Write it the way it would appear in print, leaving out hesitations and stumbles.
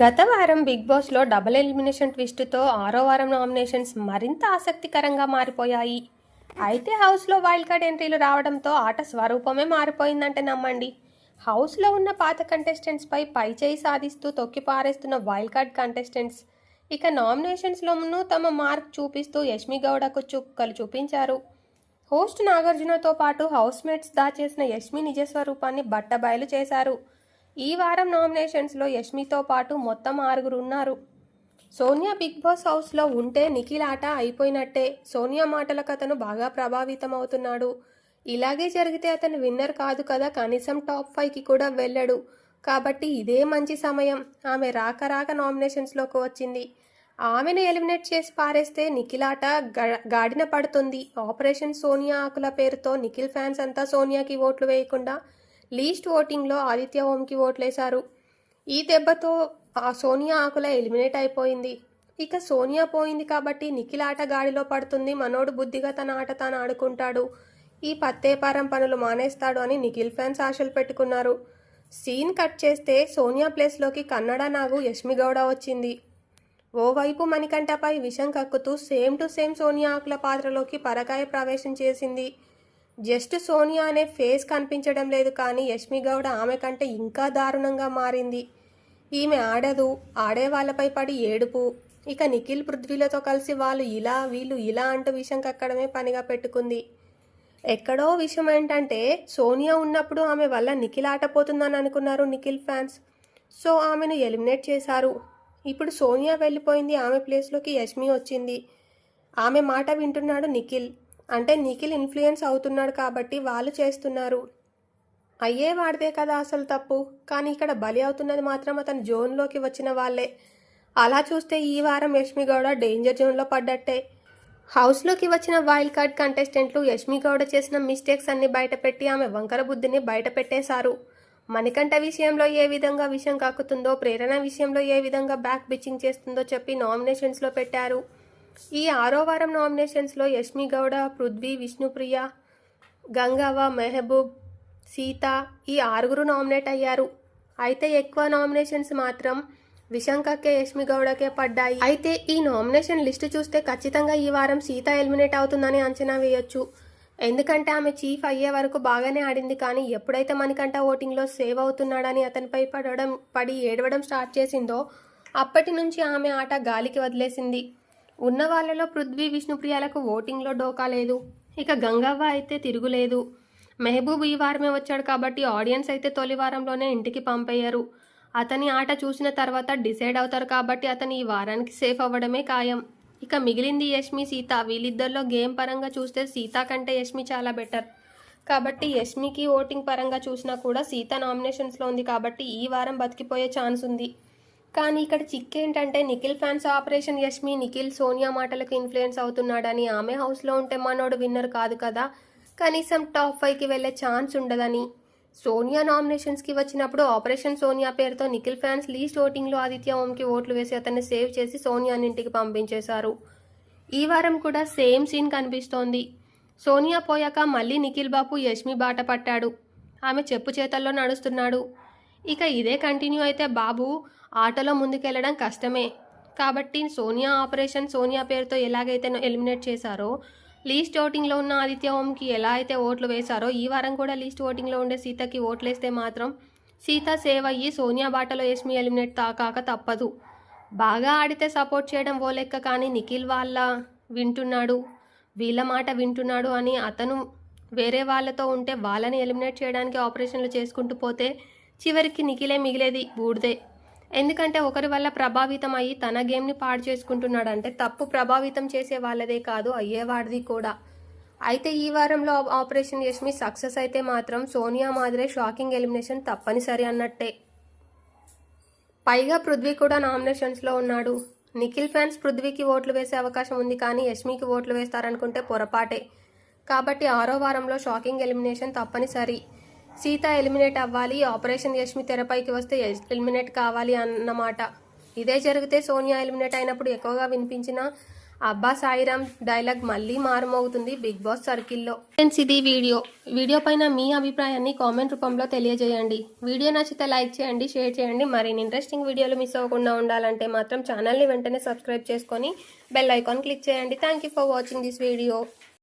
గత వారం బిగ్ బాస్లో డబుల్ ఎలిమినేషన్ ట్విస్ట్తో ఆరో వారం నామినేషన్స్ మరింత ఆసక్తికరంగా మారిపోయాయి. అయితే హౌస్లో వైల్డ్ కార్డ్ ఎంట్రీలు రావడంతో ఆట స్వరూపమే మారిపోయిందంటే నమ్మండి. హౌస్లో ఉన్న పాత కంటెస్టెంట్స్పై పైచేయి సాధిస్తూ తొక్కి పారేస్తున్న వైల్డ్ కార్డ్ కంటెస్టెంట్స్ ఇక నామినేషన్స్లోనూ తమ మార్క్ చూపిస్తూ యష్మి గౌడకు చుక్కలు చూపించారు. హోస్ట్ నాగార్జునతో పాటు హౌస్మేట్స్ దాచేసిన యష్మి నిజస్వరూపాన్ని బట్టబయలు చేశారు. ఈ వారం నామినేషన్స్లో యష్మితో పాటు మొత్తం 6 ఉన్నారు. సోనియా బిగ్ బాస్ హౌస్లో ఉంటే నిఖిల్ ఆట అయిపోయినట్టే. సోనియా మాటలకు అతను బాగా ప్రభావితం అవుతున్నాడు. ఇలాగే జరిగితే అతను విన్నర్ కాదు కదా, కనీసం టాప్ 5కి కూడా వెళ్ళడు. కాబట్టి ఇదే మంచి సమయం. ఆమె రాక నామినేషన్స్లోకి వచ్చింది. ఆమెను ఎలిమినేట్ చేసి పారేస్తే నిఖిల్ ఆట గాడిన పడుతుంది. ఆపరేషన్ సోనియా ఆకుల పేరుతో నిఖిల్ ఫ్యాన్స్ అంతా సోనియాకి ఓట్లు వేయకుండా లీస్ట్ ఓటింగ్లో ఆదిత్య ఓంకి ఓట్లేశారు. ఈ దెబ్బతో ఆ సోనియా ఆకుల ఎలిమినేట్ అయిపోయింది. ఇక సోనియా పోయింది కాబట్టి నిఖిల్ ఆట గాడిలో పడుతుంది. మనోడు బుద్ధిగా తన ఆట తాను ఆడుకుంటాడు, ఈ పత్తేపారం పనులు మానేస్తాడు అని నిఖిల్ ఫ్యాన్స్ ఆశలు పెట్టుకున్నారు. సీన్ కట్ చేస్తే సోనియా ప్లేస్లోకి కన్నడ నాగు యష్మి గౌడ వచ్చింది. ఓవైపు మణికంఠపై విషం కక్కుతూ సేమ్ టు సేమ్ సోనియా ఆకుల పాత్రలోకి పరకాయ ప్రవేశం చేసింది. జస్ట్ సోనియా అనే ఫేస్ కనిపించడం లేదు, కానీ యష్మి గౌడ ఆమె కంటే ఇంకా దారుణంగా మారింది. ఈమె ఆడదు, ఆడే వాళ్ళపై పడి ఏడుపు. ఇక నిఖిల్ పృథ్వీలతో కలిసి వాళ్ళు ఇలా వీళ్ళు ఇలా అంటూ విషం కక్కడమే పనిగా పెట్టుకుంది. ఎక్కడో విషయం ఏంటంటే సోనియా ఉన్నప్పుడు ఆమె వల్ల నిఖిల్ ఆటపోతుందని అనుకున్నారు నిఖిల్ ఫ్యాన్స్. సో ఆమెను ఎలిమినేట్ చేశారు. ఇప్పుడు సోనియా వెళ్ళిపోయింది, ఆమె ప్లేస్లోకి యష్మి వచ్చింది. ఆమె మాట వింటున్నాడు నిఖిల్. అంటే నిఖిల్ ఇన్ఫ్లుయెన్స్ అవుతున్నాడు కాబట్టి వాళ్ళు చేస్తున్నారు. అయ్యే వాడితే కదా అసలు తప్పు, కానీ ఇక్కడ బలి అవుతున్నది మాత్రం అతను జోన్లోకి వచ్చిన వాళ్ళే. అలా చూస్తే ఈ వారం యష్మి గౌడ డేంజర్ జోన్లో పడ్డట్టే. హౌస్లోకి వచ్చిన వైల్డ్ కార్డ్ కంటెస్టెంట్లు యష్మి గౌడ చేసిన మిస్టేక్స్ అన్ని బయటపెట్టి ఆమె వంకర బుద్ధిని బయట పెట్టేశారు. మణికంఠ విషయంలో ఏ విధంగా విషం కాకుతుందో, ప్రేరణ విషయంలో ఏ విధంగా బ్యాక్ బిచ్చింగ్ చేస్తుందో చెప్పి నామినేషన్స్లో పెట్టారు. ఈ ఆరో వారం నామినేషన్స్లో యష్మి గౌడ, పృథ్వీ, విష్ణుప్రియ, గంగవ్వ, మెహబూబ్, సీత ఈ 6 నామినేట్ అయ్యారు. అయితే ఎక్కువ నామినేషన్స్ మాత్రం విషం కక్కే యష్మి గౌడకే పడ్డాయి. అయితే ఈ నామినేషన్ లిస్టు చూస్తే ఖచ్చితంగా ఈ వారం సీత ఎలిమినేట్ అవుతుందని అంచనా వేయొచ్చు. ఎందుకంటే ఆమె చీఫ్ అయ్యే వరకు బాగానే ఆడింది, కానీ ఎప్పుడైతే మణికంఠ ఓటింగ్లో సేవ్ అవుతున్నాడని అతనిపై పడి ఏడవడం స్టార్ట్ చేసిందో అప్పటి నుంచి ఆమె ఆట గాలికి వదిలేసింది. ఉన్న వాళ్ళలో పృథ్వీ, విష్ణుప్రియాలకు ఓటింగ్లో డోకా లేదు. ఇక గంగవ్వ అయితే తిరుగులేదు. మెహబూబ్ ఈ వారమే వచ్చాడు కాబట్టి ఆడియన్స్ అయితే తొలి వారంలోనే ఇంటికి పంపేయరు. అతని ఆట చూసిన తర్వాత డిసైడ్ అవుతారు కాబట్టి అతను ఈ వారానికి సేఫ్ అవ్వడమే ఖాయం. ఇక మిగిలింది యష్మి, సీత. వీళ్ళిద్దరిలో గేమ్ పరంగా చూస్తే సీత కంటే యష్మి చాలా బెటర్. కాబట్టి యష్మికి ఓటింగ్ పరంగా చూసినా కూడా సీత నామినేషన్స్లో ఉంది కాబట్టి ఈ వారం బతికిపోయే ఛాన్స్ ఉంది. కానీ ఇక్కడ చిక్కేంటంటే నిఖిల్ ఫ్యాన్స్ ఆపరేషన్ యష్మి నిఖిల్ సోనియా మాటలకు ఇన్ఫ్లుయెన్స్ అవుతున్నాడని, ఆమె హౌస్లో ఉంటే మనోడు విన్నర్ కాదు కదా, కనీసం టాప్ 5కి వెళ్ళే ఛాన్స్ ఉండదని. సోనియా నామినేషన్స్కి వచ్చినప్పుడు ఆపరేషన్ సోనియా పేరుతో నిఖిల్ ఫ్యాన్స్ లీస్ట్ ఓటింగ్లో ఆదిత్య ఓంకి ఓట్లు వేసి అతన్ని సేవ్ చేసి సోనియాని ఇంటికి పంపించేశారు. ఈ వారం కూడా సేమ్ సీన్ కనిపిస్తోంది. సోనియా పోయాక మళ్ళీ నిఖిల్ బాబు యష్మి బాట పట్టాడు. ఆమె చెప్పు చేతల్లో నడుస్తున్నాడు. ఇక ఇదే కంటిన్యూ అయితే బాబు ఆటలో ముందుకెళ్లడం కష్టమే. కాబట్టి ఆపరేషన్ సోనియా పేరుతో ఎలాగైతే ఎలిమినేట్ చేశారో, లీస్ట్ ఓటింగ్లో ఉన్న ఆదిత్య ఓంకి ఎలా అయితే ఓట్లు వేశారో ఈ వారం కూడా లీస్ట్ ఓటింగ్లో ఉండే సీతకి ఓట్లేస్తే మాత్రం సీత సేవ్ అయ్యి సోనియా బాటలో యష్మి ఎలిమినేట్ కాక తప్పదు. బాగా ఆడితే సపోర్ట్ చేయడం ఓ లెక్క, కానీ నిఖిల్ వీళ్ళ మాట వింటున్నాడు అని అతను వేరే వాళ్ళతో ఉంటే వాళ్ళని ఎలిమినేట్ చేయడానికి ఆపరేషన్లు చేసుకుంటూ పోతే చివరికి నిఖిలే మిగిలేది బూడిదే. ఎందుకంటే ఒకరి వల్ల ప్రభావితం అయ్యి తన గేమ్ని పాడు చేసుకుంటున్నాడంటే తప్పు ప్రభావితం చేసే వాళ్ళదే కాదు, అయ్యేవాడిది కూడా. అయితే ఈ వారంలో ఆపరేషన్ యష్మి సక్సెస్ అయితే మాత్రం సోనియా మాదిరే షాకింగ్ ఎలిమినేషన్ తప్పనిసరి అన్నట్టే. పైగా పృథ్వీ కూడా నామినేషన్స్లో ఉన్నాడు. నిఖిల్ ఫ్యాన్స్ పృథ్వీకి ఓట్లు వేసే అవకాశం ఉంది, కానీ యష్మికి ఓట్లు వేస్తారనుకుంటే పొరపాటే. కాబట్టి ఆరో వారంలో షాకింగ్ ఎలిమినేషన్ తప్పనిసరి. సీత ఎలిమినేట్ అవ్వాలి, ఆపరేషన్ యష్మి తెరపైకి వస్తే ఎలిమినేట్ కావాలి అన్నమాట. ఇదే జరిగితే సోనియా ఎలిమినేట్ అయినప్పుడు ఎక్కువగా వినిపించిన అబ్బా సాయిరామ్ డైలాగ్ మళ్ళీ మారుమోగుతుంది బిగ్ బాస్ సర్కిల్లో. ఫ్రెండ్స్, ఇది వీడియో పైన మీ అభిప్రాయాన్ని కామెంట్ రూపంలో తెలియజేయండి. వీడియో నచ్చితే లైక్ చేయండి, షేర్ చేయండి. మరిన్ని ఇంట్రెస్టింగ్ వీడియోలు మిస్ అవ్వకుండా ఉండాలంటే మాత్రం ఛానల్ని వెంటనే సబ్స్క్రైబ్ చేసుకొని బెల్ ఐకాన్ క్లిక్ చేయండి. Thank you for watching this video.